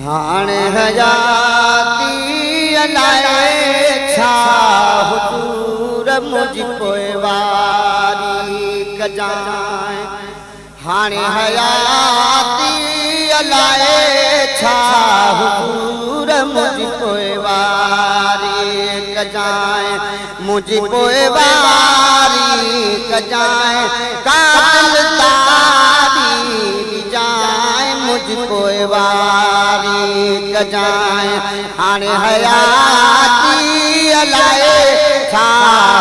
हाणे हयाती अलाए छा हुजूर मुझी पोइवारी कजाए। हाणे हयाती अलाए छा हुजूर मुझी पोइवारी कजाए। मुझी पोइवारी कजाए कातिल तारी जाए मुझी पोइवारी कजाए। हाणे हयाती अलाए छा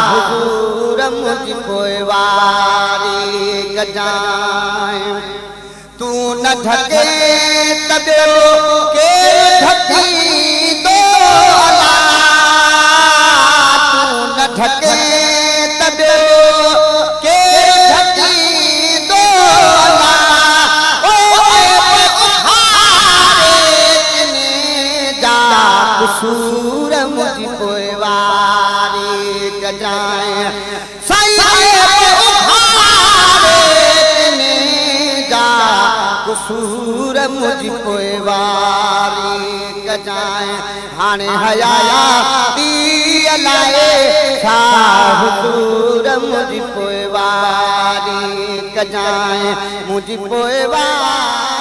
हुजूर मुझी पोइवारी कजाए। तू न ढके तबे के ढकी दो अला। तू न ढके तबे के ढकी दो अला। ओ कसूर मुझी पोइवारी कजाए। कसूर मुझी पोइवारी कजाए। हाणे हयाती अलाए छा हुजूर मुझी पोइवारी कजाए। मुझी पोइवारी